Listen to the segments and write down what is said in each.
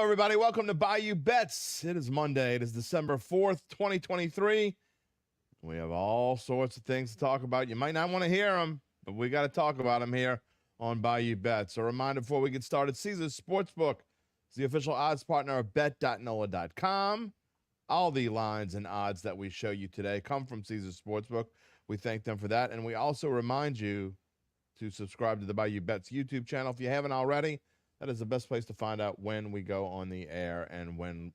everybody. Welcome to Bayou Bets. It is Monday. It is December 4th, 2023. We have all sorts of things to talk about. You might not want to hear them, but we got to talk about them here on Bayou Bets. A reminder before we get started, Caesars Sportsbook is the official odds partner of bet.NOLA.com. All the lines and odds that we show you today come from Caesars Sportsbook. We thank them for that. And we also remind you to subscribe to the Bayou Bets YouTube channel if you haven't already. That is the best place to find out when we go on the air and when,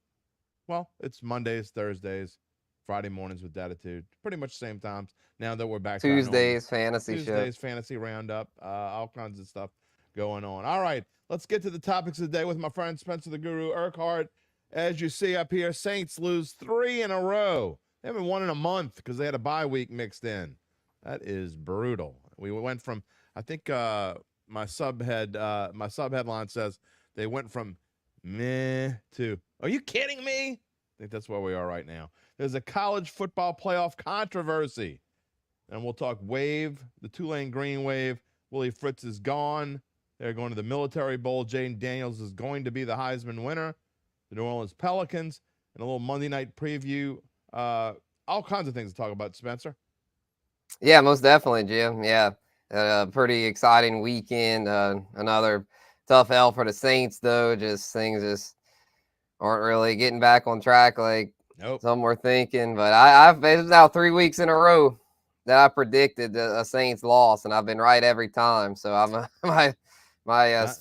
well, it's Mondays, Thursdays, Friday mornings with Datitude. Pretty much same times now that we're back to Tuesdays, fantasy show. Tuesdays, fantasy roundup, all kinds of stuff going on. All right, let's get to the topics of the day with my friend Spencer the Guru Urquhart. As you see up here, Saints lose 3 in a row. They haven't won in a month because they had a bye week mixed in. That is brutal. We went from, I think, my sub headline says they went from meh to, are you kidding me? I think that's where we are right now. There's a college football playoff controversy. And we'll talk wave, the Tulane Green Wave. Willie Fritz is gone. They're going to the Military Bowl. Jayden Daniels is going to be the Heisman winner. The New Orleans Pelicans. And a little Monday night preview. All kinds of things to talk about, Spencer. Yeah, most definitely, Jim. Yeah. Pretty exciting weekend. Another tough L for the Saints, though. Things aren't really getting back on track like some were thinking. But it's now 3 weeks in a row that I predicted a Saints loss, and I've been right every time. So my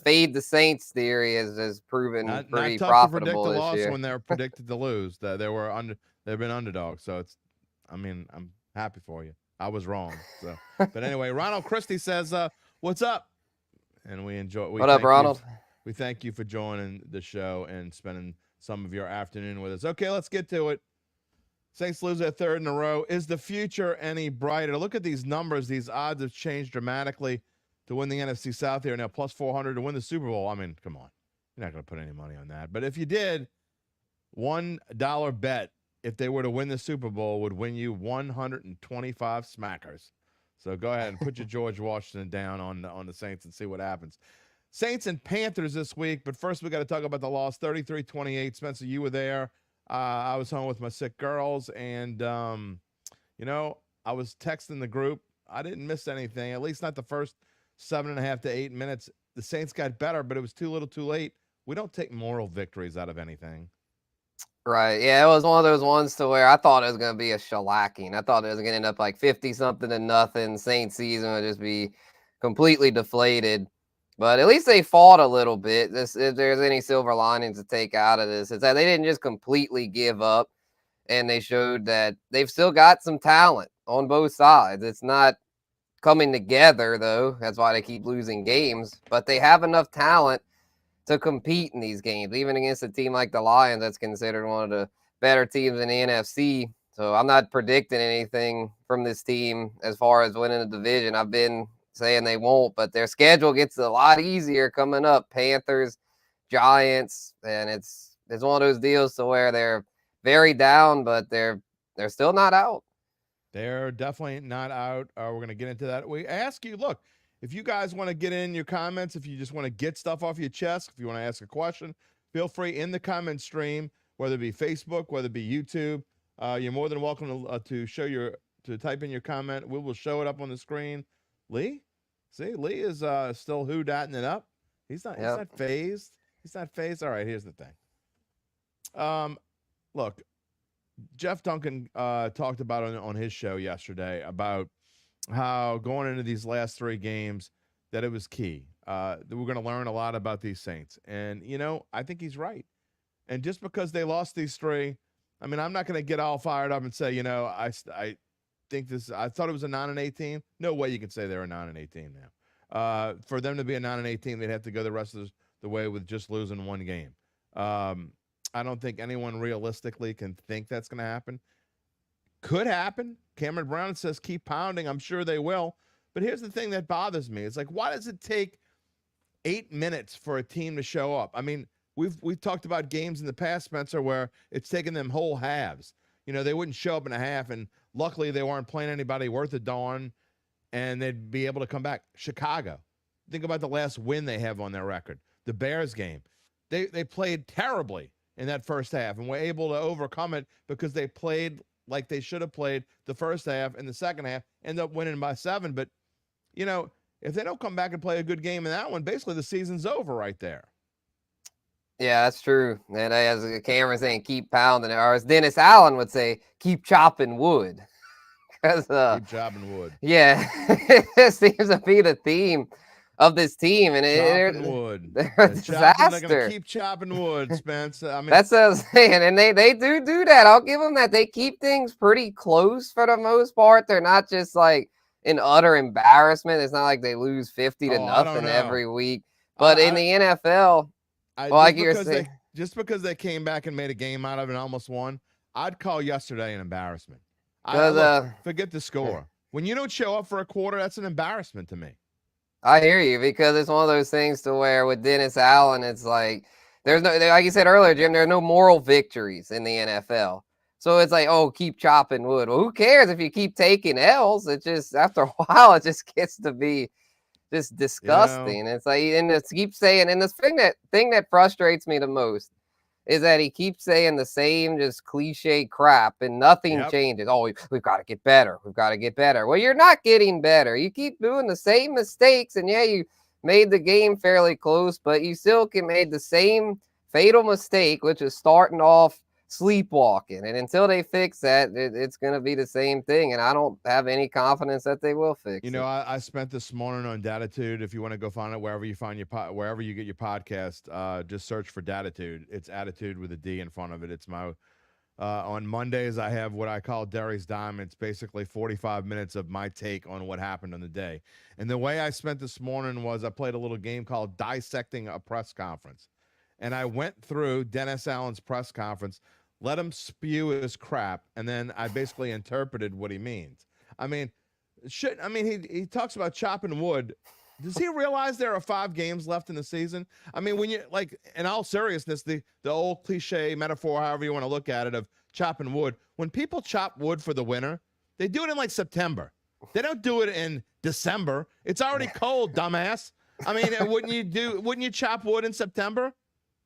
fade the Saints theory has proven pretty not profitable to predict the this loss year. when they're predicted to lose. They've been underdogs. So I'm happy for you. I was wrong. So, but anyway, Ronald Christie says, "What's up?" And we enjoy. What up, Ronald? We thank you for joining the show and spending some of your afternoon with us. Okay, let's get to it. Saints lose their 3rd in a row. Is the future any brighter? Look at these numbers. These odds have changed dramatically to win the NFC South here now, plus 400 to win the Super Bowl. I mean, come on, you're not going to put any money on that. But if you did, $1 bet. If they were to win the Super Bowl, would win you 125 smackers. So go ahead and put your George Washington down on the Saints and see what happens. Saints and Panthers this week, but first we got to talk about the loss, 33-28. Spencer, you were there. I was home with my sick girls, and, I was texting the group. I didn't miss anything, at least not the first 7.5 to 8 minutes. The Saints got better, but it was too little too late. We don't take moral victories out of anything. Right. Yeah, it was one of those ones to where I thought it was going to be a shellacking. I thought it was going to end up like 50-something to nothing. Saints season would just be completely deflated. But at least they fought a little bit. If there's any silver linings to take out of this, it's that they didn't just completely give up, and they showed that they've still got some talent on both sides. It's not coming together, though. That's why they keep losing games. But they have enough talent to compete in these games, even against a team like the Lions that's considered one of the better teams in the NFC. So I'm not predicting anything from this team as far as winning the division. I've been saying they won't, but their schedule gets a lot easier coming up. Panthers, Giants, and it's one of those deals to where they're very down, but they're still not out. They're definitely not out. We're going to get into that. We ask you, look, if you guys want to get in your comments, if you just want to get stuff off your chest, if you want to ask a question, feel free in the comment stream, whether it be Facebook, whether it be YouTube. You're more than welcome to type in your comment. We will show it up on the screen. Lee? See, Lee is still who-dotting it up. He's not phased. He's not phased. All right, here's the thing. Look, Jeff Duncan talked about on his show yesterday about how going into these last 3 games that it was key. That we're going to learn a lot about these Saints. And, I think he's right. And just because they lost these 3, I mean, I'm not going to get all fired up and say, I thought it was a 9-8 team. No way you can say they're a 9-8 team now. For them to be a 9-8 team, they'd have to go the rest of the way with just losing 1 game. I don't think anyone realistically can think that's going to happen. Could happen. Cameron Brown says keep pounding. I'm sure they will. But here's the thing that bothers me. It's like, why does it take 8 minutes for a team to show up? I mean, we've talked about games in the past, Spencer, where it's taken them whole halves. They wouldn't show up in a half, and luckily they weren't playing anybody worth a darn, and they'd be able to come back. Chicago. Think about the last win they have on their record. The Bears game. they played terribly in that first half and were able to overcome it because they played like they should have played the first half, and the second half end up winning by 7. But, if they don't come back and play a good game in that one, basically the season's over right there. Yeah, that's true. And as Cameron saying, keep pounding it. Or as Dennis Allen would say, keep chopping wood. Because keep chopping wood. Yeah, it seems to be the theme of this team. And chopping wood. They're a disaster. They're going to keep chopping wood, Spence. I mean, that's what I was saying. And they do that. I'll give them that. They keep things pretty close for the most part. They're not just like an utter embarrassment. It's not like they lose 50 to nothing every week. But in the NFL, just because they came back and made a game out of it and almost won, I'd call yesterday an embarrassment. Forget the score. When you don't show up for a quarter, that's an embarrassment to me. I hear you, because it's one of those things to where with Dennis Allen, it's like there's no, like you said earlier, Jim, there are no moral victories in the NFL. So it's like, oh, keep chopping wood. Well, who cares if you keep taking L's? It just, after a while, it just gets to be just disgusting. It's like, and it keeps saying, and the thing that frustrates me the most is that he keeps saying the same just cliche crap and nothing changes. Oh, we've got to get better. We've got to get better. Well, you're not getting better. You keep doing the same mistakes, and you made the game fairly close, but you still made the same fatal mistake, which is starting off sleepwalking. And until they fix that, it's going to be the same thing. And I don't have any confidence that they will fix it. I spent this morning on Datitude. If you want to go find it wherever you find wherever you get your podcast, just search for Datitude. It's attitude with a D in front of it. It's my on Mondays I have what I call Derry's Diamond. It's basically 45 minutes of my take on what happened on the day. And the way I spent this morning was I played a little game called Dissecting a Press Conference. And I went through Dennis Allen's press conference, let him spew his crap, and then I basically interpreted what he means. I mean, he talks about chopping wood. Does he realize there are 5 games left in the season? I mean, when you, like, in all seriousness, the old cliche metaphor, however you want to look at it, of chopping wood, when people chop wood for the winter, they do it in like September. They don't do it in December. It's already cold, dumbass. I mean, wouldn't you chop wood in September?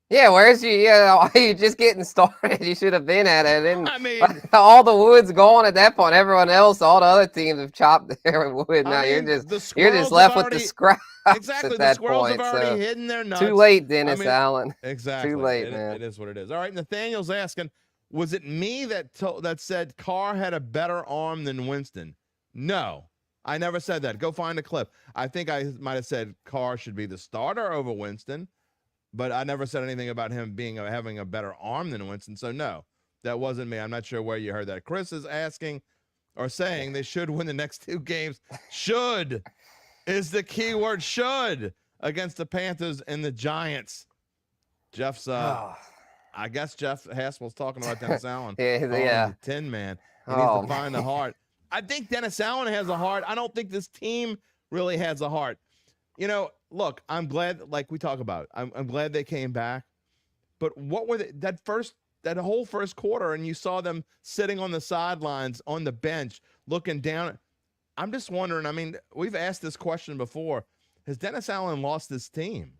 Yeah, where's you? Yeah, you just getting started. You should have been at it. And I mean, all the wood's gone at that point. Everyone else, all the other teams have chopped their wood. Now you're just left with the scraps. Exactly, the squirrels have already hidden their nuts. Too late, Dennis Allen. Exactly, too late, man. It is what it is. All right, Nathaniel's asking, was it me that said Carr had a better arm than Winston? No, I never said that. Go find the clip. I think I might have said Carr should be the starter over Winston. But I never said anything about him having a better arm than Winston. So, no, that wasn't me. I'm not sure where you heard that. Chris is asking or saying they should win the next 2 games. Should is the key word, should, against the Panthers and the Giants. Jeff's, I guess Jeff Haspel's talking about Dennis Allen. Yeah. Tin Man. He needs to find the heart. I think Dennis Allen has a heart. I don't think this team really has a heart. Look, I'm glad, like we talk about, I'm glad they came back. But what were that whole first quarter, and you saw them sitting on the sidelines, on the bench, looking down. I'm just wondering, I mean, we've asked this question before. Has Dennis Allen lost his team?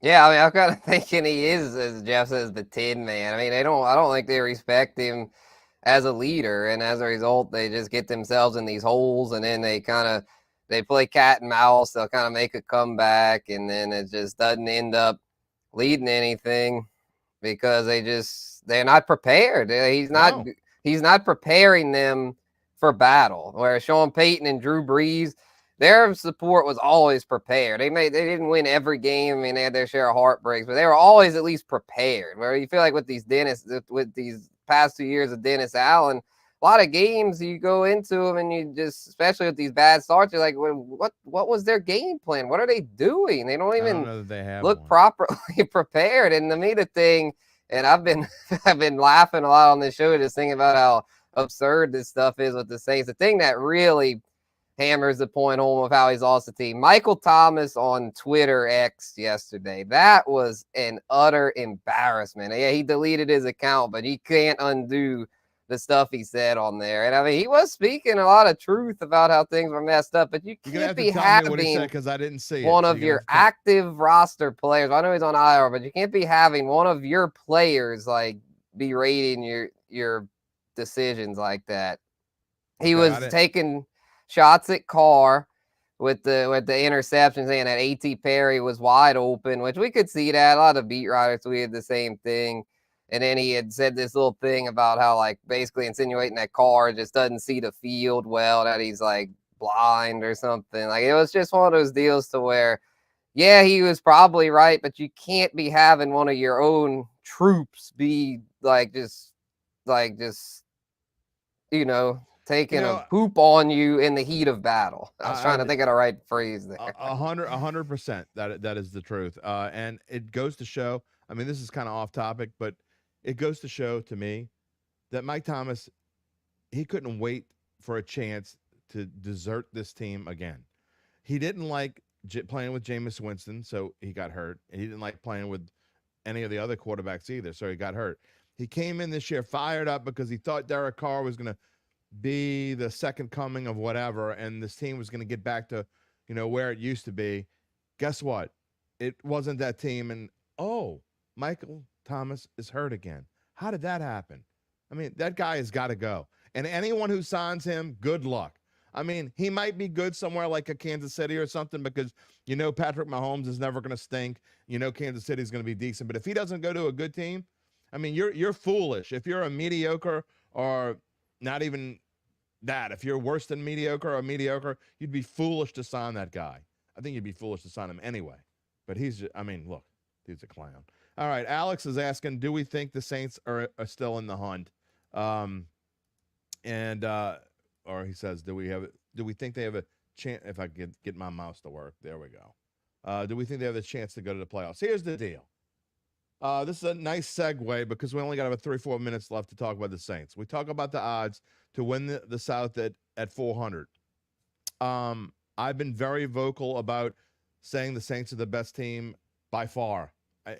Yeah, I mean, I'm kind of thinking he is, as Jeff says, the Tin Man. I mean, I don't think they respect him as a leader, and as a result, they just get themselves in these holes, and then they play cat and mouse. They'll kind of make a comeback, and then it just doesn't end up leading to anything because they're not prepared. He's not preparing them for battle. Whereas Sean Payton and Drew Brees, their support was always prepared. They didn't win every game. I mean, they had their share of heartbreaks, but they were always at least prepared. Where you feel like with these past 2 years of Dennis Allen, a lot of games you go into them and you just, especially with these bad starts, you're like, what was their game plan? What are they doing? They don't even look properly prepared. And to me, the thing, and I've been laughing a lot on this show, just thinking about how absurd this stuff is with the Saints. The thing that really hammers the point home of how he's lost the team. Michael Thomas on Twitter X yesterday. That was an utter embarrassment. Yeah, he deleted his account, but he can't undo the stuff he said on there. And I mean, he was speaking a lot of truth about how things were messed up, but you You're gonna can't have be to tell me what he said having because I didn't see one it. So of you're gonna your have to tell- active roster players. I know he's on IR, but you can't be having one of your players like berating your decisions like that. He Okay, was taking shots at Carr with the interception, saying that A.T. Perry was wide open, which we could see that. A lot of beat writers tweeted the same thing. And then he had said this little thing about how, like, basically insinuating that Carr just doesn't see the field well, that he's like blind or something. Like, it was just one of those deals to where, yeah, he was probably right, but you can't be having one of your own troops be just taking a poop on you in the heat of battle. I was trying to think of the right phrase there. 100%. That is the truth. And it goes to show, I mean, this is kind of off topic, but it goes to show to me that Mike Thomas, he couldn't wait for a chance to desert this team again. He didn't like playing with Jameis Winston, so he got hurt. And he didn't like playing with any of the other quarterbacks either, so he got hurt. He came in this year fired up because he thought Derek Carr was going to be the second coming of whatever, and this team was going to get back to, where it used to be. Guess what? It wasn't that team, and Michael Thomas is hurt again. How did that happen? I mean, that guy has got to go. And anyone who signs him, good luck. I mean, he might be good somewhere like a Kansas City or something because, Patrick Mahomes is never going to stink. Kansas City is going to be decent. But if he doesn't go to a good team, I mean, you're foolish. If you're a mediocre or not even that, if you're worse than mediocre or mediocre, you'd be foolish to sign that guy. I think you'd be foolish to sign him anyway. But look, he's a clown. All right, Alex is asking, do we think the Saints are still in the hunt? Or he says, do we think they have a chance? If I could get my mouse to work, there we go. Do we think they have a chance to go to the playoffs? Here's the deal. This is a nice segue because we only got about 3-4 minutes left to talk about the Saints. We talk about the odds to win the South at 400. I've been very vocal about saying the Saints are the best team by far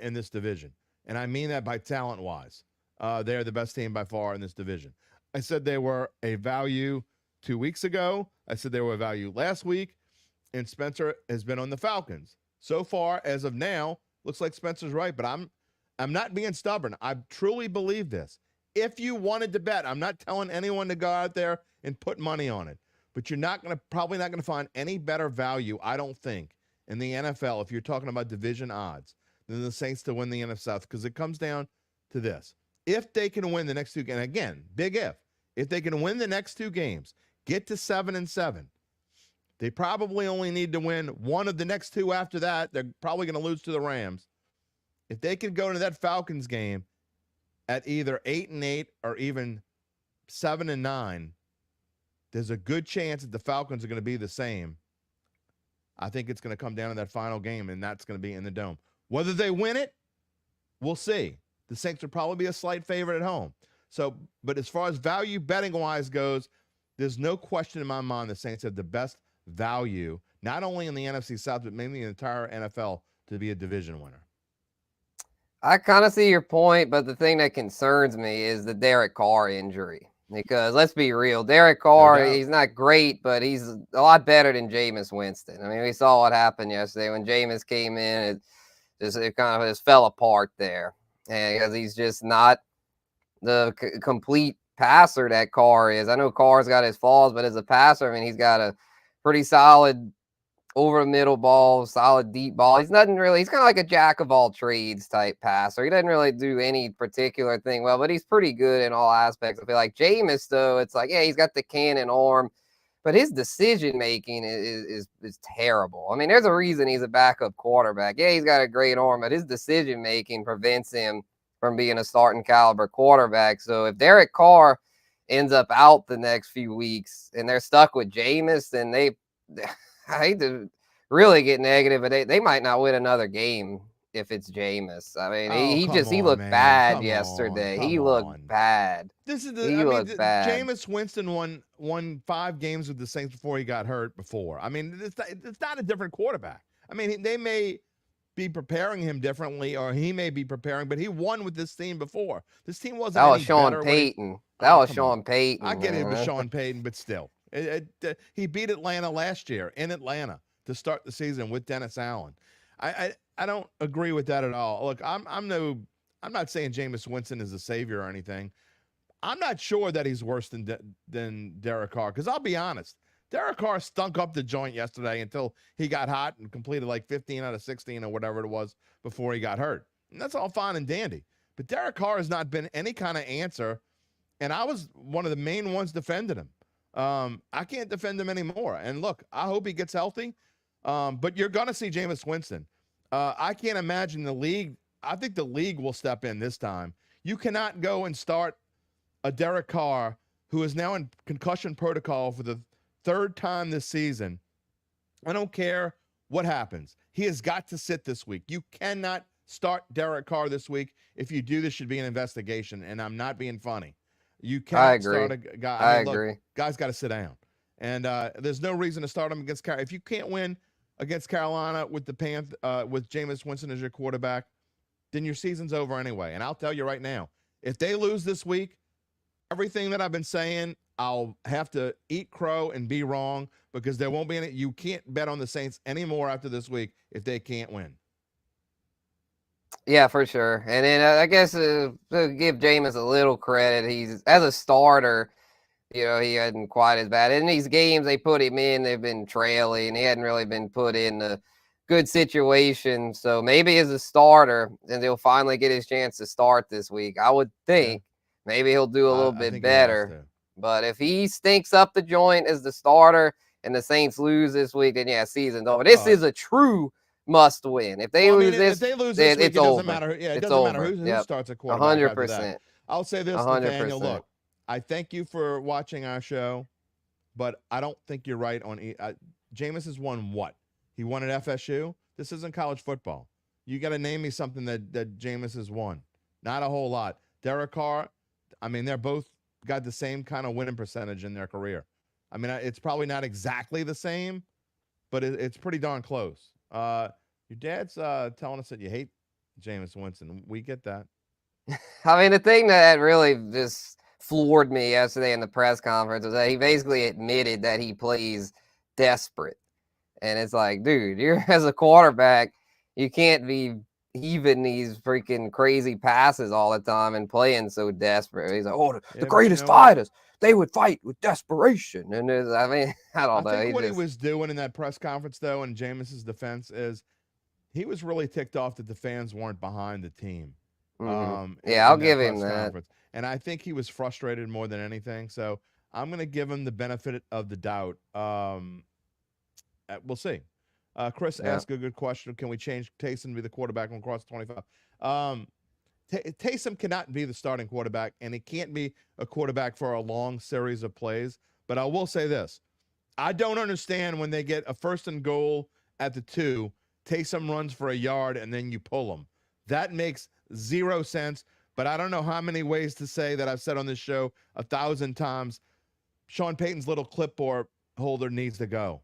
in this division. And I mean that by talent-wise. They are the best team by far in this division. I said they were a value 2 weeks ago. I said they were a value last week. And Spencer has been on the Falcons. So far, as of now, looks like Spencer's right. But I'm not being stubborn. I truly believe this. If you wanted to bet, I'm not telling anyone to go out there and put money on it. But you're probably not going to find any better value, I don't think, in the NFL if you're talking about division odds than the Saints to win the NFC South, because it comes down to this. If they can win the next two games, and again, big if they can win the next two games, get to 7-7, they probably only need to win one of the next two after that. They're probably going to lose to the Rams. If they can go to that Falcons game at either 8-8 or even 7-9, there's a good chance that the Falcons are going to be the same. I think it's going to come down to that final game, and that's going to be in the Dome. Whether they win it, we'll see. The Saints will probably be a slight favorite at home. So, but as far as value betting-wise goes, there's no question in my mind the Saints have the best value, not only in the NFC South, but maybe the entire NFL to be a division winner. I kind of see your point, but the thing that concerns me is the Derek Carr injury. Because let's be real, Derek Carr, he's not great, but he's a lot better than Jameis Winston. I mean, we saw what happened yesterday when Jameis came in. It kind of just fell apart there, and because he's just not the complete passer that Carr is. I know Carr's got his flaws, but as a passer, I mean, he's got a pretty solid over the middle ball, solid deep ball. He's kind of like a jack of all trades type passer. He doesn't really do any particular thing well, but he's pretty good in all aspects. I feel like Jameis, though, it's like, yeah, he's got the cannon arm, but his decision making is terrible. I mean, there's a reason he's a backup quarterback. Yeah, he's got a great arm, but his decision making prevents him from being a starting caliber quarterback. So if Derek Carr ends up out the next few weeks and they're stuck with Jameis, then I hate to really get negative, but they might not win another game if it's Jameis. I mean, he looked bad yesterday. He looked bad. This is Jameis Winston won 5 games with the Saints before he got hurt before. I mean, it's not a different quarterback. I mean, they may be preparing him differently, or he may be preparing, but he won with this team before. This team wasn't That was any Sean better. Payton. Oh, That was come on. Sean Payton. I get it with Man. Sean Payton, but still. He beat Atlanta last year in Atlanta to start the season with Dennis Allen. I don't agree with that at all. Look, I'm not saying Jameis Winston is a savior or anything. I'm not sure that he's worse than Derek Carr, because I'll be honest. Derek Carr stunk up the joint yesterday until he got hot and completed like 15 out of 16 or whatever it was before he got hurt. And that's all fine and dandy. But Derek Carr has not been any kind of answer, and I was one of the main ones defending him. I can't defend him anymore. And look, I hope he gets healthy, but you're going to see Jameis Winston. I can't imagine the league. I think the league will step in this time. You cannot go and start a Derek Carr who is now in concussion protocol for the third time this season. I don't care what happens. He has got to sit this week. You cannot start Derek Carr this week. If you do, this should be an investigation, and I'm not being funny. You can't start a guy. I agree. Look, guy's got to sit down. And there's no reason to start him against Carolina. If you can't win against Carolina with with Jameis Winston as your quarterback, then your season's over anyway. And I'll tell you right now, if they lose this week, everything that I've been saying, I'll have to eat crow and be wrong, because there won't be any. You can't bet on the Saints anymore after this week if they can't win. Yeah, for sure. And then I guess to give Jameis a little credit, he's as a starter, he hadn't quite as bad. In these games they put him in, they've been trailing. He hadn't really been put in a good situation. So maybe as a starter, and he'll finally get his chance to start this week. I would think maybe he'll do a little bit better. But if he stinks up the joint as the starter and the Saints lose this week, then season's over. This is a true must win. If they lose this, week, it doesn't matter. Yeah, it doesn't matter who starts a quarterback. 100%. I'll say this, 100%. Nathaniel, look, I thank you for watching our show, but I don't think you're right on Jameis has won what? He won at FSU? This isn't college football. You got to name me something that Jameis has won. Not a whole lot. Derek Carr, I mean, they're both got the same kind of winning percentage in their career. I mean, it's probably not exactly the same, but it's pretty darn close. Your dad's telling us that you hate Jameis Winston. We get that. I mean, the thing that really just floored me yesterday in the press conference was that he basically admitted that he plays desperate. And it's like, dude, you're as a quarterback, you can't be heaving these freaking crazy passes all the time and playing so desperate. He's like, the greatest fighters, they would fight with desperation. And I mean, I don't know. I think what he was doing in that press conference, though, in Jameis's defense, is he was really ticked off that the fans weren't behind the team. I'll give him that. And I think he was frustrated more than anything. So I'm going to give him the benefit of the doubt. We'll see. Chris asked a good question. Can we change Taysom to be the quarterback on cross 25? Taysom cannot be the starting quarterback, and he can't be a quarterback for a long series of plays. But I will say this. I don't understand when they get a 1st and goal at the 2, Taysom runs for a yard, and then you pull him. That makes zero sense, but I don't know how many ways to say that I've said on this show 1,000 times. Sean Payton's little clipboard holder needs to go.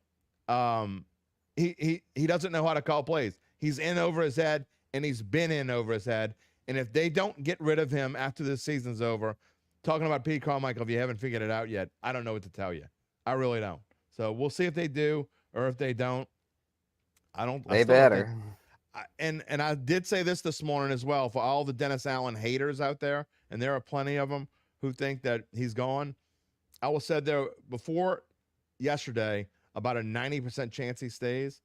He doesn't know how to call plays. He's in over his head, and he's been in over his head. And if they don't get rid of him after this season's over, talking about Pete Carmichael, if you haven't figured it out yet, I don't know what to tell you. I really don't. So we'll see if they do or if they don't. They better. And I did say this morning as well for all the Dennis Allen haters out there, and there are plenty of them who think that he's gone. I was said there before yesterday about a 90% chance he stays.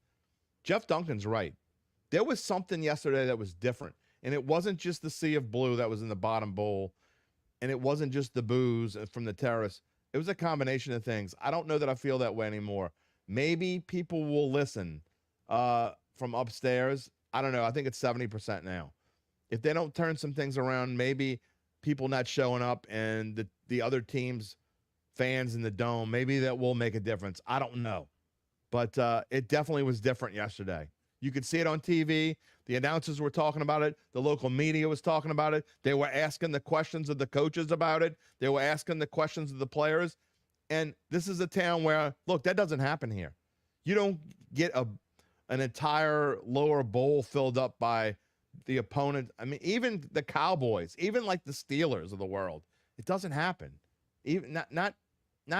Jeff Duncan's right. There was something yesterday that was different, and it wasn't just the sea of blue that was in the bottom bowl, and it wasn't just the booze from the terrace. It was a combination of things. I don't know that I feel that way anymore. Maybe people will listen from upstairs. I don't know. I think it's 70% now. If they don't turn some things around, maybe people not showing up and the other team's fans in the dome, maybe that will make a difference. I don't know. But it definitely was different yesterday. You could see it on TV. The announcers were talking about it. The local media was talking about it. They were asking the questions of the coaches about it. They were asking the questions of the players. And this is a town where, look, that doesn't happen here. You don't get an entire lower bowl filled up by the opponent. I mean, even the Cowboys, even like the Steelers of the world, it doesn't happen. Even not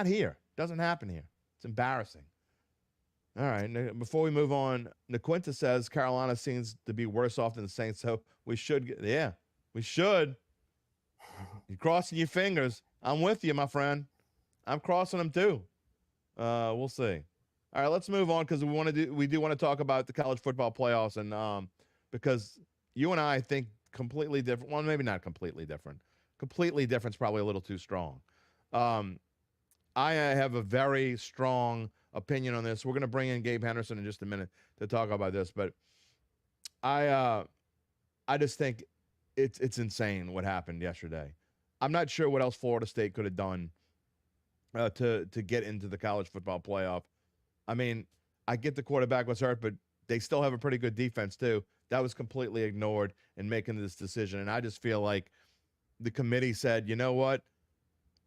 here. It doesn't happen here. It's embarrassing. All right. Before we move on, Naquinta says Carolina seems to be worse off than the Saints, so we should. We should. You're crossing your fingers. I'm with you, my friend. I'm crossing them too. We'll see. All right, let's move on because we do want to talk about the college football playoffs, and because you and I think completely different. Well, maybe not completely different. Completely different is probably a little too strong. I have a very strong opinion on this. We're going to bring in Gabe Henderson in just a minute to talk about this, but I just think it's insane what happened yesterday. I'm not sure what else Florida State could have done to get into the college football playoff. I mean, I get the quarterback was hurt, but they still have a pretty good defense too. That was completely ignored in making this decision, and I just feel like the committee said, you know what?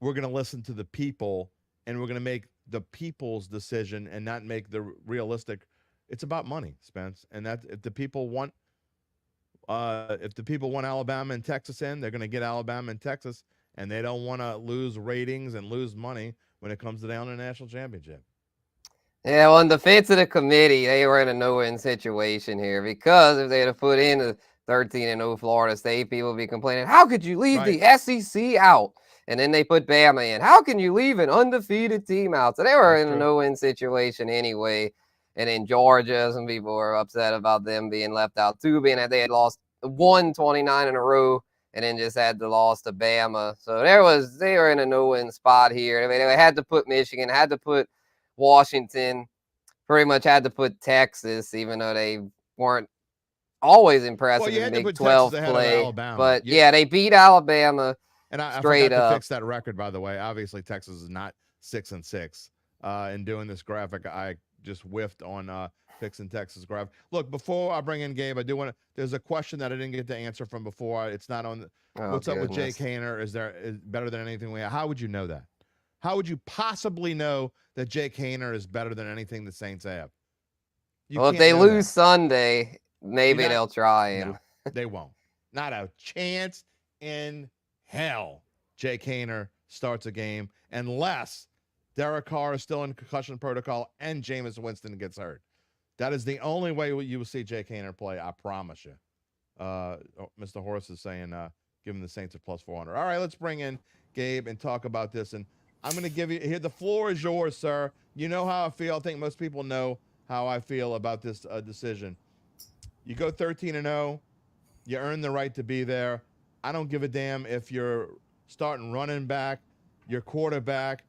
We're going to listen to the people, and we're going to make the people's decision and not make the realistic. It's about money, Spence, and that if the people want Alabama and Texas in, they're going to get Alabama and Texas, and they don't want to lose ratings and lose money when it comes down to the national championship. Yeah, well, in defense of the committee, they were in a no-win situation here because if they had put in a 13-0 Florida State, people would be complaining, how could you leave the SEC out? And then they put Bama in. How can you leave an undefeated team out? So they were in a no-win situation anyway. And in Georgia, some people were upset about them being left out too, being that they had lost 29 in a row and then just had the loss to Bama. So they were in a no-win spot here. I mean, they had to put Michigan, had to put Washington, pretty much had to put Texas, even though they weren't always impressive in Big 12 play. But yeah, they beat Alabama. And I straight forgot up to fix that record, by the way. Obviously, Texas is not 6-6. In doing this graphic, I just whiffed on fixing Texas graphic. Look, before I bring in Gabe, I do want to. There's a question that I didn't get to answer from before. It's not on. What's up with Jake Haener? Is better than anything we have? How would you know that? How would you possibly know that Jake Haener is better than anything the Saints have? Well, if they lose Sunday, maybe they'll try and. No, they won't. Not a chance in hell Jake Haener starts a game unless Derek Carr is still in concussion protocol and Jameis Winston gets hurt. That is the only way you will see Jake Haener play, I promise you. Mr. Horace is saying giving the Saints a +400. All right, let's bring in Gabe and talk about this. And I'm going to give you here. The floor is yours, sir. You know how I feel. I think most people know how I feel about this decision. You go 13-0. You earn the right to be there. I don't give a damn if you're starting running back, your quarterback,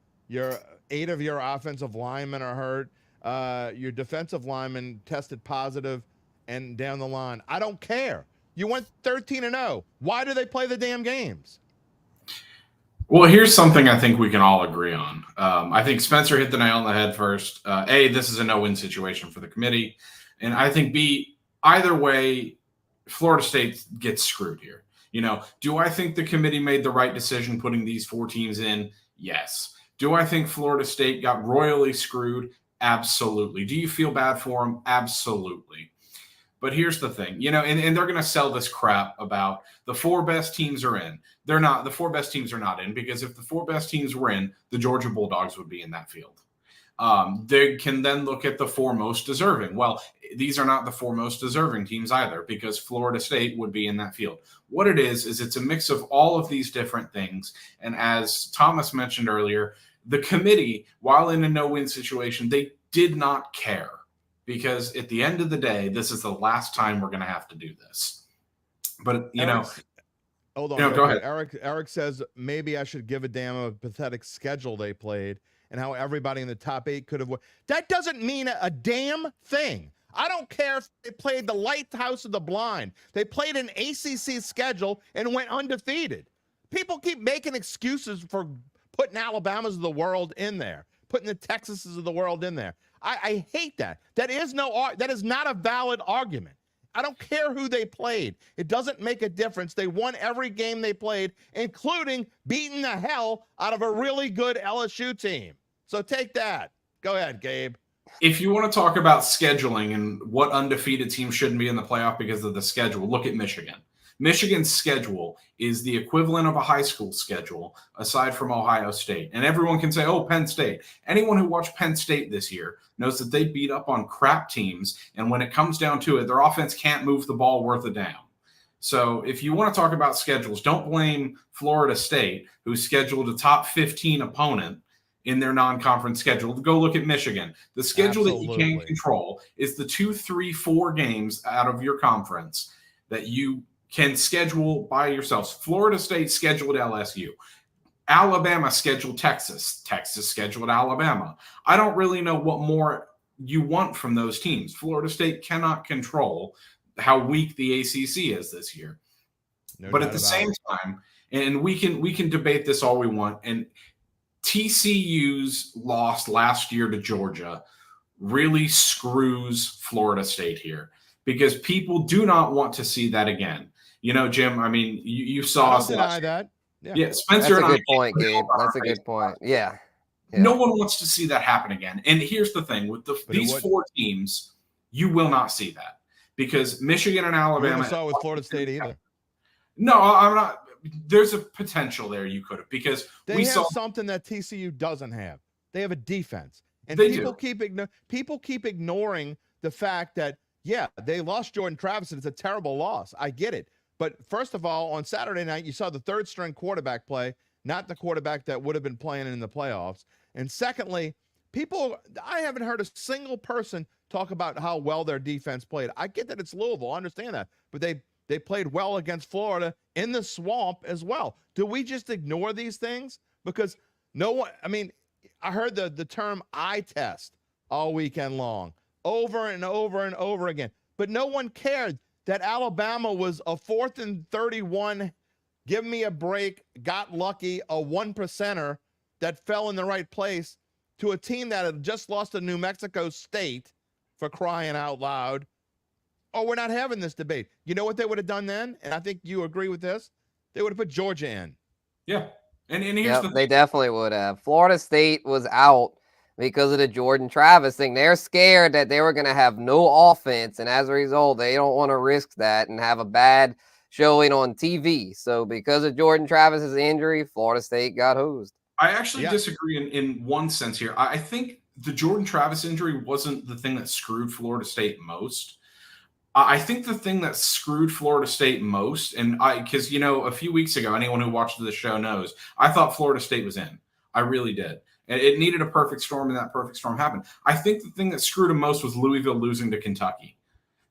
8 of your offensive linemen are hurt, your defensive lineman tested positive, and down the line. I don't care. You went 13-0. Why do they play the damn games? Well, here's something I think we can all agree on. I think Spencer hit the nail on the head first. A, this is a no-win situation for the committee. And I think B, either way, Florida State gets screwed here. You know, do I think the committee made the right decision putting these 4 teams in? Yes. Do I think Florida State got royally screwed? Absolutely. Do you feel bad for them? Absolutely. But here's the thing, you know, and they're going to sell this crap about the 4 best teams are in. They're not. The 4 best teams are not in because if the 4 best teams were in, the Georgia Bulldogs would be in that field. They can then look at the 4 most deserving. Well, these are not the 4 most deserving teams either because Florida State would be in that field. What it is it's a mix of all of these different things. And as Thomas mentioned earlier, the committee, while in a no-win situation, they did not care because at the end of the day, this is the last time we're going to have to do this. But, hold on. Go ahead. Eric says, maybe I should give a damn of a pathetic schedule they played and how everybody in the top 8 could have won. That doesn't mean a damn thing. I don't care if they played the Lighthouse of the Blind. They played an ACC schedule and went undefeated. People keep making excuses for putting Alabamas of the world in there, putting the Texases of the world in there. I hate that. That is not a valid argument. I don't care who they played. It doesn't make a difference. They won every game they played, including beating the hell out of a really good LSU team. So take that. Go ahead, Gabe. If you want to talk about scheduling and what undefeated teams shouldn't be in the playoff because of the schedule, look at Michigan. Michigan's schedule is the equivalent of a high school schedule, aside from Ohio State. And everyone can say, oh, Penn State. Anyone who watched Penn State this year knows that they beat up on crap teams. And when it comes down to it, their offense can't move the ball worth a damn. So if you want to talk about schedules, don't blame Florida State, who scheduled a top 15 opponent in their non-conference schedule. Go look at Michigan. The schedule that you can control is the 2, 3, 4 games out of your conference that you can schedule by yourselves. Florida State scheduled LSU. Alabama scheduled Texas. Texas scheduled Alabama. I don't really know what more you want from those teams. Florida State cannot control how weak the ACC is this year. But at the same time, and we can debate this all we want, and TCU's loss last year to Georgia really screws Florida State here because people do not want to see that again. You know, Jim, I mean, you saw us deny that. Yeah, Spencer That's a good point, Gabe. That's a good point. Yeah. No one wants to see that happen again. And here's the thing with these 4 teams, you will not see that because Michigan and Alabama. You saw with Florida State either. No, I'm not. There's a potential there you could have because they have something that TCU doesn't have. They have a defense, and people keep ignoring the fact that they lost Jordan Travis, and it's a terrible loss. I get it, but first of all, on Saturday night you saw the third-string quarterback play, not the quarterback that would have been playing in the playoffs. And secondly, I haven't heard a single person talk about how well their defense played. I get that it's Louisville, I understand that, but they played well against Florida in the swamp as well. Do we just ignore these things? Because no one, I mean, I heard the term eye test all weekend long, over and over and over again. But no one cared that Alabama was a 4th and 31, give me a break, got lucky, a 1%er that fell in the right place to a team that had just lost to New Mexico State, for crying out loud. Oh, we're not having this debate. You know what they would have done then? And I think you agree with this. They would have put Georgia in. Yeah. And here's they definitely would have. Florida State was out because of the Jordan Travis thing. They're scared that they were going to have no offense. And as a result, they don't want to risk that and have a bad showing on TV. So because of Jordan Travis's injury, Florida State got hosed. I actually disagree in one sense here. I think the Jordan Travis injury wasn't the thing that screwed Florida State most. I think the thing that screwed Florida State most, because, a few weeks ago, anyone who watched the show knows, I thought Florida State was in. I really did. And it needed a perfect storm, and that perfect storm happened. I think the thing that screwed them most was Louisville losing to Kentucky,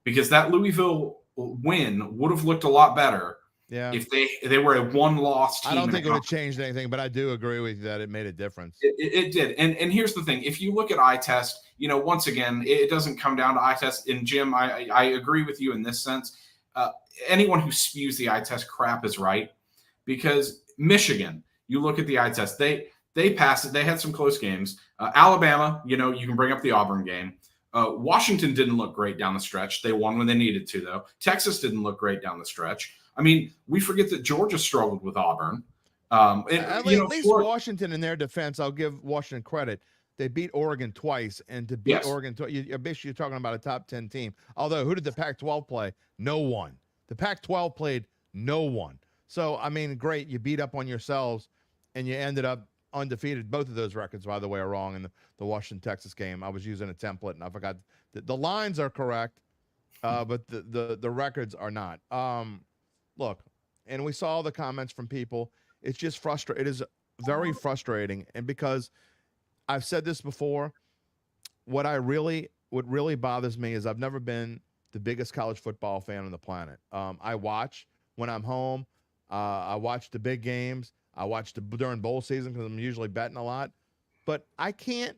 because that Louisville win would have looked a lot better if they were a one-loss team. I don't think it would have changed anything, but I do agree with you that it made a difference. It did. And here's the thing. If you look at eye test, once again, it doesn't come down to eye test. And Jim, I agree with you in this sense. Anyone who spews the eye test crap is right, because Michigan, you look at the eye test, they passed it. They had some close games. Alabama, you can bring up the Auburn game. Washington didn't look great down the stretch. They won when they needed to, though. Texas didn't look great down the stretch. I mean, we forget that Georgia struggled with Auburn. At least Washington, in their defense, I'll give Washington credit. They beat Oregon twice, and to beat Oregon twice, you're basically talking about a top 10 team. Although, who did the Pac-12 play? No one. The Pac-12 played no one. So, I mean, great. You beat up on yourselves, and you ended up undefeated. Both of those records, by the way, are wrong in the Washington-Texas game. I was using a template, and I forgot. The lines are correct, but the records are not. Look, and we saw the comments from people. It's just frustrating. It is very frustrating. And because I've said this before, what really bothers me is I've never been the biggest college football fan on the planet. I watch when I'm home. I watch the big games. I watch during bowl season because I'm usually betting a lot. But I can't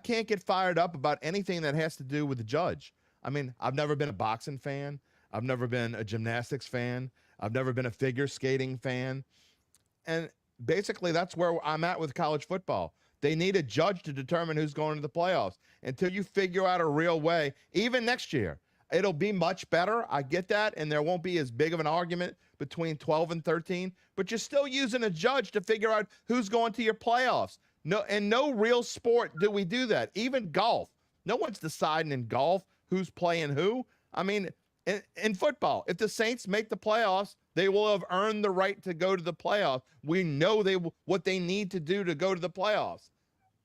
get fired up about anything that has to do with the judge. I mean, I've never been a boxing fan. I've never been a gymnastics fan. I've never been a figure skating fan. And basically that's where I'm at with college football. They need a judge to determine who's going to the playoffs. Until you figure out a real way, even next year, it'll be much better. I get that, and there won't be as big of an argument between 12 and 13, but you're still using a judge to figure out who's going to your playoffs. No real sport do we do that. Even golf. No one's deciding in golf who's playing who. I mean, in football, if the Saints make the playoffs, they will have earned the right to go to the playoffs. We know what they need to do to go to the playoffs.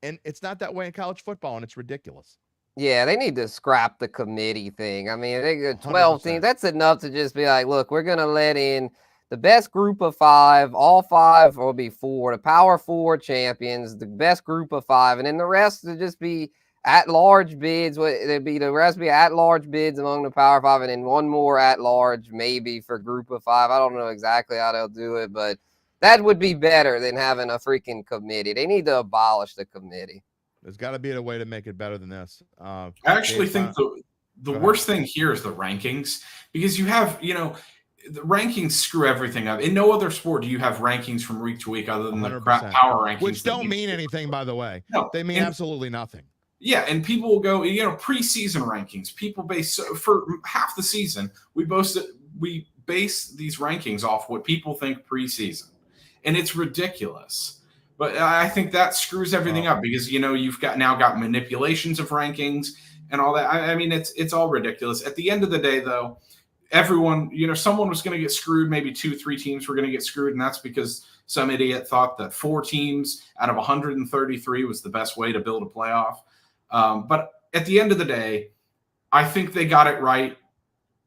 And it's not that way in college football, and it's ridiculous. Yeah, they need to scrap the committee thing. I mean, they got 12 100%. teams. That's enough to just be like, look, we're going to let in the best group of 5. All 5 will be 4. The Power 4 champions, the best group of 5. And then the rest will just be at-large bids. The rest be at-large bids among the Power 5. And then one more at-large maybe for group of 5. I don't know exactly how they'll do it, but that would be better than having a freaking committee. They need to abolish the committee. There's got to be a way to make it better than this. I actually think the worst thing here is the rankings, because you have, the rankings screw everything up. In no other sport do you have rankings from week to week other than 100%. The crap power rankings. Which don't mean anything, by the way. No, they mean absolutely nothing. Yeah, and people will go, preseason rankings. People base, for half the season, we base these rankings off what people think preseason. And it's ridiculous. But I think that screws everything up, because, you've got manipulations of rankings and all that. I mean, it's all ridiculous. At the end of the day, though, everyone, someone was going to get screwed. Maybe 2-3 teams were going to get screwed. And that's because some idiot thought that 4 teams out of 133 was the best way to build a playoff. But at the end of the day, I think they got it right.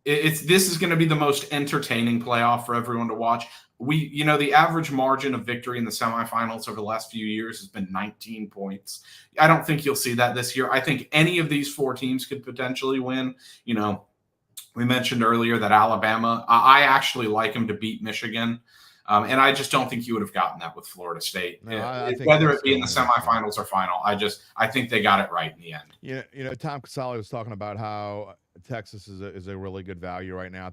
This is going to be the most entertaining playoff for everyone to watch. The average margin of victory in the semifinals over the last few years has been 19 points. I don't think you'll see that this year. I think any of these 4 teams could potentially win. We mentioned earlier that Alabama, I actually like them to beat Michigan. And I just don't think you would have gotten that with Florida State. No, whether it be in the semifinals or final, I think they got it right in the end. Tom Casale was talking about how Texas is a really good value right now.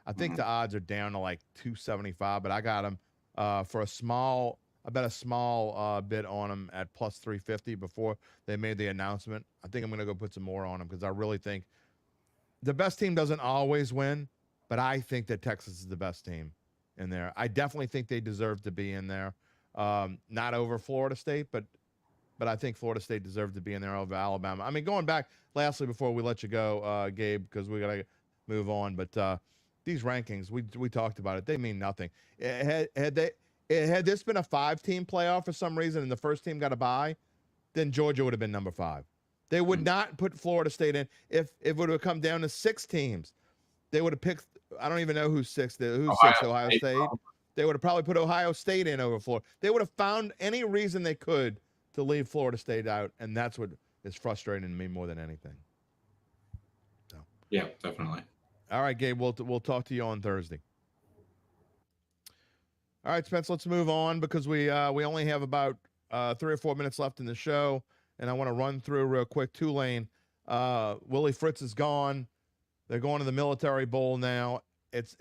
I think the odds are down to like 275, but I got them for a small bid on them at plus 350 before they made the announcement. I think I'm going to go put some more on them, because I really think the best team doesn't always win, but I think that Texas is the best team in there. I definitely think they deserve to be in there. Not over Florida State, but I think Florida State deserved to be in there over Alabama. I mean, going back, lastly, before we let you go, Gabe, because we got to move on, but these rankings, we talked about it. They mean nothing. Had this been a 5-team playoff for some reason and the first team got a bye, then Georgia would have been number 5. They would not put Florida State in. If it would have come down to 6 teams, they would have picked, I don't even know who's 6. Ohio State. They would have probably put Ohio State in over Florida. They would have found any reason they could to leave Florida State out, and that's what is frustrating to me more than anything. So. Yeah, definitely. All right, Gabe, we'll talk to you on Thursday. All right, Spence, let's move on, because we only have about 3 or 4 minutes left in the show, and I want to run through real quick. Tulane, Willie Fritz is gone. They're going to the Military Bowl now. It's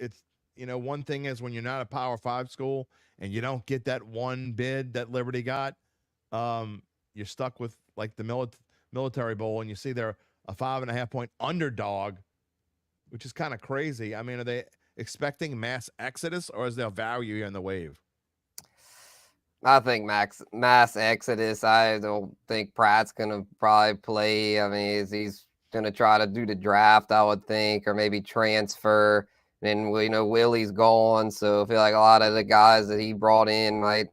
one thing is when you're not a Power 5 school and you don't get that one bid that Liberty got, you're stuck with like the Military Bowl, and you see they're a 5.5-point underdog, which is kind of crazy. I mean, are they expecting mass exodus, or is there value here in the wave? I think mass exodus. I don't think Pratt's going to probably play. I mean, he's going to try to do the draft, I would think, or maybe transfer. And, Willie's gone, so I feel like a lot of the guys that he brought in might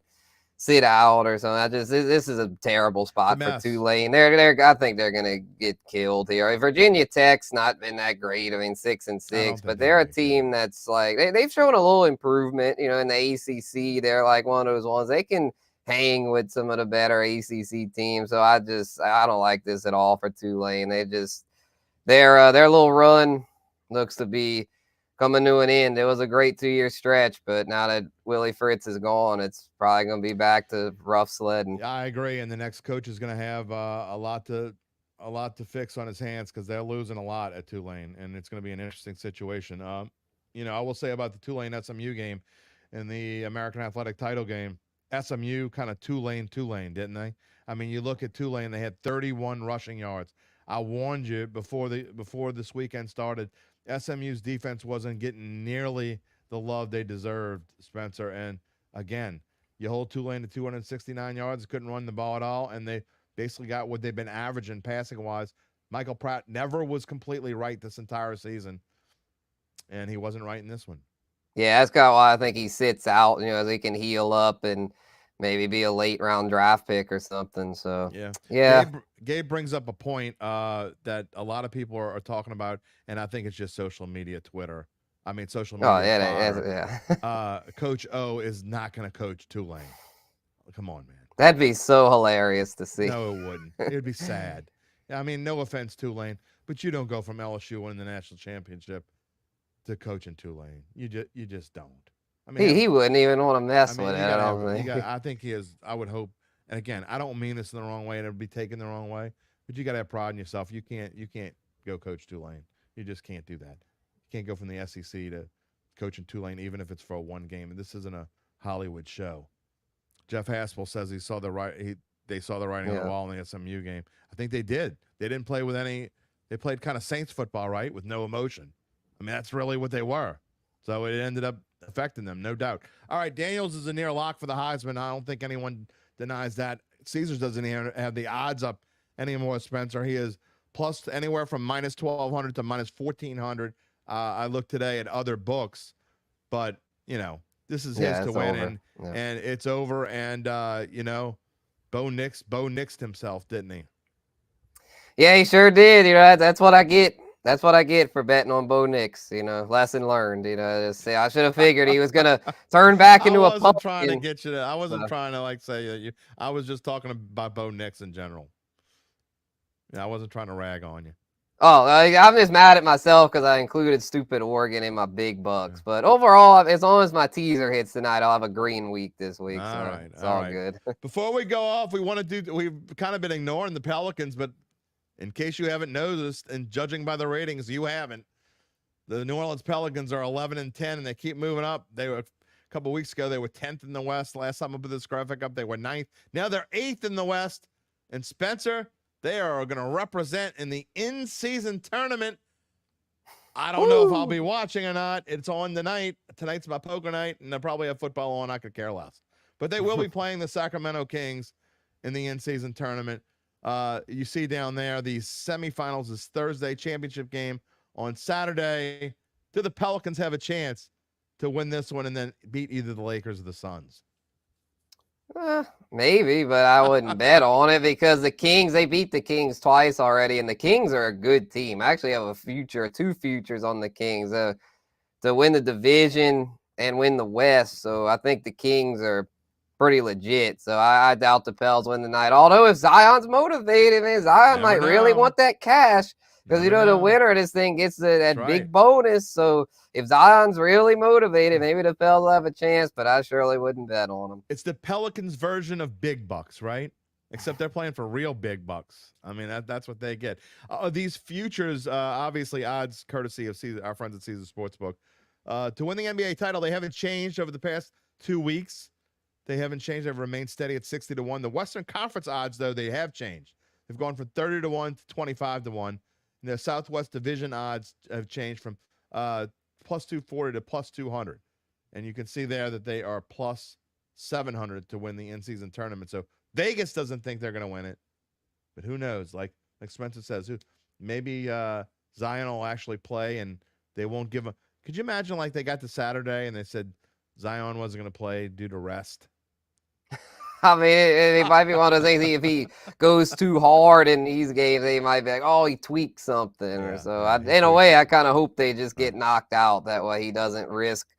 sit out or something. This is a terrible spot for Tulane. I think they're gonna get killed here. Virginia Tech's not been that great. I mean, 6-6, but they're a team that's like they've shown a little improvement. In the ACC, they're like one of those ones they can hang with some of the better ACC teams. So I don't like this at all for Tulane. Their little run looks to be coming to an end. It was a great 2-year stretch, but now that Willie Fritz is gone, it's probably going to be back to rough sledding. Yeah, I agree. And the next coach is going to have a lot to fix on his hands, because they're losing a lot at Tulane, and it's going to be an interesting situation. I will say about the Tulane SMU game in the American Athletic Title game, SMU kind of Tulane, didn't they? I mean, you look at Tulane, they had 31 rushing yards. I warned you before this weekend started, SMU's defense wasn't getting nearly the love they deserved, Spencer. And again, you hold Tulane to 269 yards, couldn't run the ball at all, and they basically got what they've been averaging passing-wise Michael Pratt never was completely right this entire season, and he wasn't right in this one. Yeah, that's kind of why I think he sits out, so he can heal up and maybe be a late round draft pick or something. So, yeah. Gabe brings up a point that a lot of people are talking about, and I think it's just social media, Twitter. I mean, social media. Oh, yeah. Coach O is not going to coach Tulane. Come on, man. That'd be so hilarious to see. No, it wouldn't. It'd be sad. I mean, no offense, Tulane, but you don't go from LSU winning the national championship to coaching Tulane. You just don't. I mean, he wouldn't even want to mess with it. I think he is. I would hope. And again, I don't mean this in the wrong way, and it'll be taken the wrong way. But you got to have pride in yourself. You can't go coach Tulane. You just can't do that. You can't go from the SEC to coaching Tulane, even if it's for one game. This isn't a Hollywood show. Jeff Haspel says they saw the writing on the wall in the SMU game. I think they did. They didn't play with any. They played kind of Saints football, right, with no emotion. I mean, that's really what they were. So it ended up affecting them, no doubt. All right, Daniels is a near lock for the Heisman. I don't think anyone denies that. Caesars doesn't even have the odds up anymore, Spencer. He is plus anywhere from minus 1,200 to minus 1,400. I looked today at other books, but, this is his to win, and it's over. And, Bo Nixed himself, didn't he? Yeah, he sure did. That's what I get. That's what I get for betting on Bo Nix. Lesson learned. I should have figured he was gonna turn back into a pumpkin. I wasn't trying to get you. I wasn't trying to say that you. I was just talking about Bo Nix in general. Yeah, I wasn't trying to rag on you. Oh, I'm just mad at myself because I included stupid Oregon in my big bucks. But overall, as long as my teaser hits tonight, I'll have a green week this week. All right, it's all good. Before we go off, we've kind of been ignoring the Pelicans, but in case you haven't noticed, and judging by the ratings, you haven't. The New Orleans Pelicans are 11-10, and they keep moving up. They were a couple weeks ago. They were 10th in the West. Last time I put this graphic up, they were 9th. Now they're 8th in the West. And Spencer, they are going to represent in the in-season tournament. I don't know if I'll be watching or not. It's on tonight. Tonight's my poker night, and they'll probably have football on. I could care less. But they will be playing the Sacramento Kings in the in-season tournament. You see down there, the semifinals is Thursday, championship game on Saturday. Do the Pelicans have a chance to win this one and then beat either the Lakers or the Suns? Maybe, but I wouldn't bet on it because the Kings, they beat the Kings twice already, and the Kings are a good team. I actually have two futures on the Kings to win the division and win the West. So I think the Kings are pretty legit. So I doubt the Pels win tonight. Although if Zion's motivated, man, Zion might really want that cash because, the winner of this thing gets that big bonus. So if Zion's really motivated, maybe the Pels will have a chance, but I surely wouldn't bet on them. It's the Pelicans version of big bucks, right? Except they're playing for real big bucks. I mean, that's what they get. These futures, obviously odds courtesy of our friends at Caesars Sportsbook. To win the NBA title, they haven't changed over the past 2 weeks. They haven't changed. They've remained steady at 60-1. The Western Conference odds, though, they have changed. They've gone from 30-1 to 25-1. And the Southwest Division odds have changed from plus 240 to plus 200. And you can see there that they are plus 700 to win the in-season tournament. So Vegas doesn't think they're going to win it. But who knows? Like Spencer says, maybe Zion will actually play and they won't give him. Could you imagine they got to Saturday and they said Zion wasn't going to play due to rest? I mean, it might be one of those things. If he goes too hard in these games, they might be like, "Oh, he tweaked something," or so. In a way, I kind of hope they just get knocked out. That way, he doesn't risk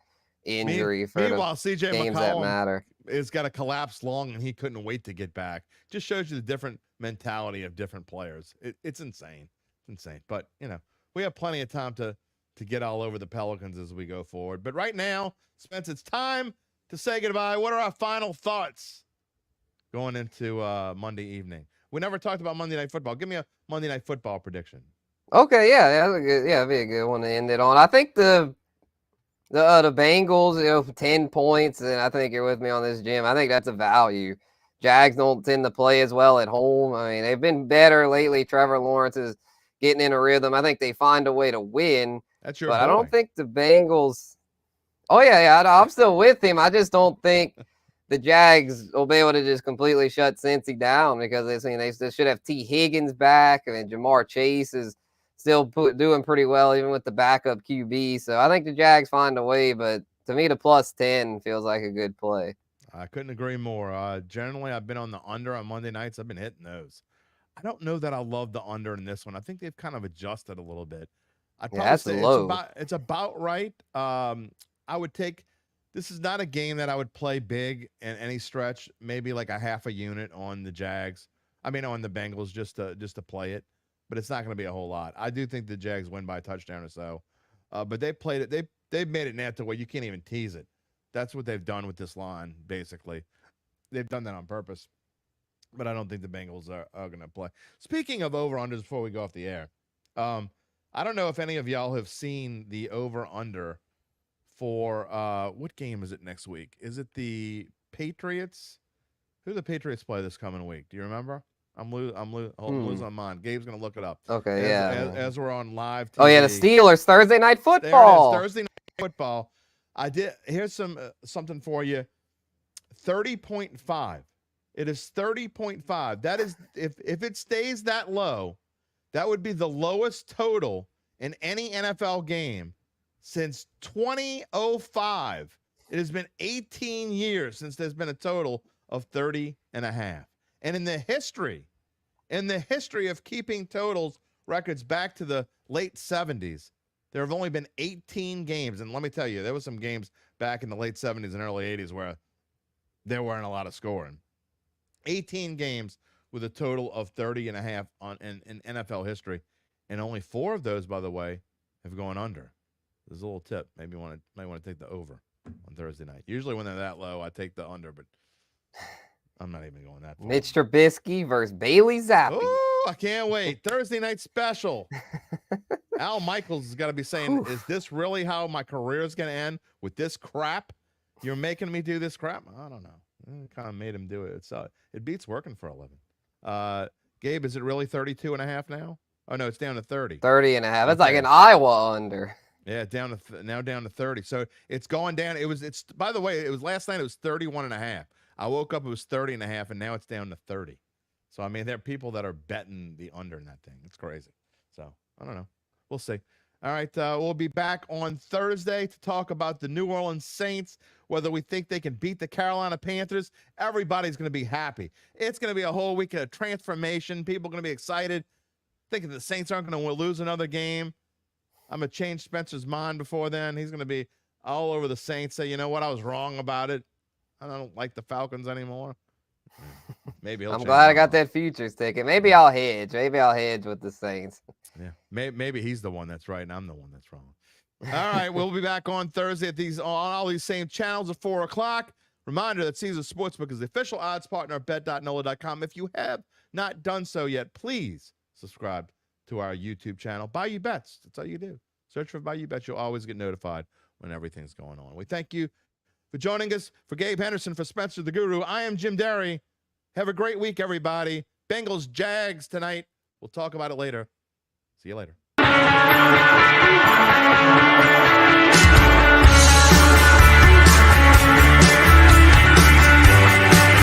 injury for meanwhile, CJ games McCollum that matter. It's got a collapsed lung, and he couldn't wait to get back. Just shows you the different mentality of different players. It's insane. It's insane. But we have plenty of time to get all over the Pelicans as we go forward. But right now, Spence, it's time to say goodbye. What are our final thoughts going into Monday evening? We never talked about Monday Night Football. Give me a Monday Night Football prediction. Okay, that'd be a good one to end it on. I think the Bengals, 10 points, and I think you're with me on this, Jim. I think that's a value. Jags don't tend to play as well at home. I mean, they've been better lately. Trevor Lawrence is getting in a rhythm. I think they find a way to win. That's your But boy. I don't think the Bengals. Oh, yeah, I'm still with him. I just don't think the Jags will be able to just completely shut Cincy down because they still should have T. Higgins back, and Jamar Chase is still doing pretty well even with the backup QB. So I think the Jags find a way, but to me, the +10 feels like a good play. I couldn't agree more. Generally, I've been on the under on Monday nights. I've been hitting those. I don't know that I love the under in this one. I think they've kind of adjusted a little bit. I'd probably that's say low. it's about right. I would take – this is not a game that I would play big in any stretch, maybe like a half a unit on the Jags. I mean, on the Bengals just to play it, but it's not going to be a whole lot. I do think the Jags win by a touchdown or so, but they played it. They've made it now to where you can't even tease it. That's what they've done with this line, basically. They've done that on purpose, but I don't think the Bengals are going to play. Speaking of over-unders before we go off the air, I don't know if any of y'all have seen the over-under for what game is it next week? Is it the Patriots? Who do the Patriots play this coming week? Do you remember? I'm losing my mind. Gabe's going to look it up. Okay, As we're on live TV. Oh, yeah, the Steelers, Thursday Night Football. There it is, Thursday Night Football. Here's something for you. 30.5. It is 30.5. That is, if it stays that low, that would be the lowest total in any NFL game since 2005. It has been 18 years since there's been a total of 30.5. And in the history of keeping totals records back to the late 70s, there have only been 18 games. And let me tell you, there were some games back in the late 70s and early 80s where there weren't a lot of scoring. 18 games with a total of 30.5 in NFL history. And only 4 of those, by the way, have gone under. There's a little tip. Maybe you might want to take the over on Thursday night. Usually when they're that low, I take the under, but I'm not even going that far. Mitch Trubisky versus Bailey Zappi. Oh, I can't wait. Thursday night special. Al Michaels has got to be saying, is this really how my career is going to end with this crap? You're making me do this crap? I don't know. It kind of made him do it. It beats working for a living. Gabe, is it really 32.5 now? Oh, no, it's down to 30. 30.5. That's like an Iowa under. Yeah, down to 30. So it's going down. It's by the way, it was last night. It was 31.5. I woke up. It was 30.5, and now it's down to 30. So I mean, there are people that are betting the under in that thing. It's crazy. So I don't know. We'll see. All right, we'll be back on Thursday to talk about the New Orleans Saints, whether we think they can beat the Carolina Panthers. Everybody's going to be happy. It's going to be a whole week of transformation. People are going to be excited, thinking the Saints aren't going to lose another game. I'm going to change Spencer's mind before then. He's going to be all over the Saints, say, you know what, I was wrong about it. I don't like the Falcons anymore. Maybe he'll I'm glad I got that futures ticket. Maybe I'll hedge. Maybe I'll hedge with the Saints. Yeah, maybe he's the one that's right, and I'm the one that's wrong. All right, we'll be back on Thursday on all these same channels at 4 o'clock. Reminder that Caesars Sportsbook is the official odds partner of bet.nola.com. If you have not done so yet, please subscribe to our YouTube channel, Bayou Bets. That's all you do. Search for Bayou Bets. You'll always get notified when everything's going on. We thank you for joining us. For Gabe Henderson, for Spencer the Guru, I am Jim Derry. Have a great week, everybody. Bengals, Jags tonight. We'll talk about it later. See you later.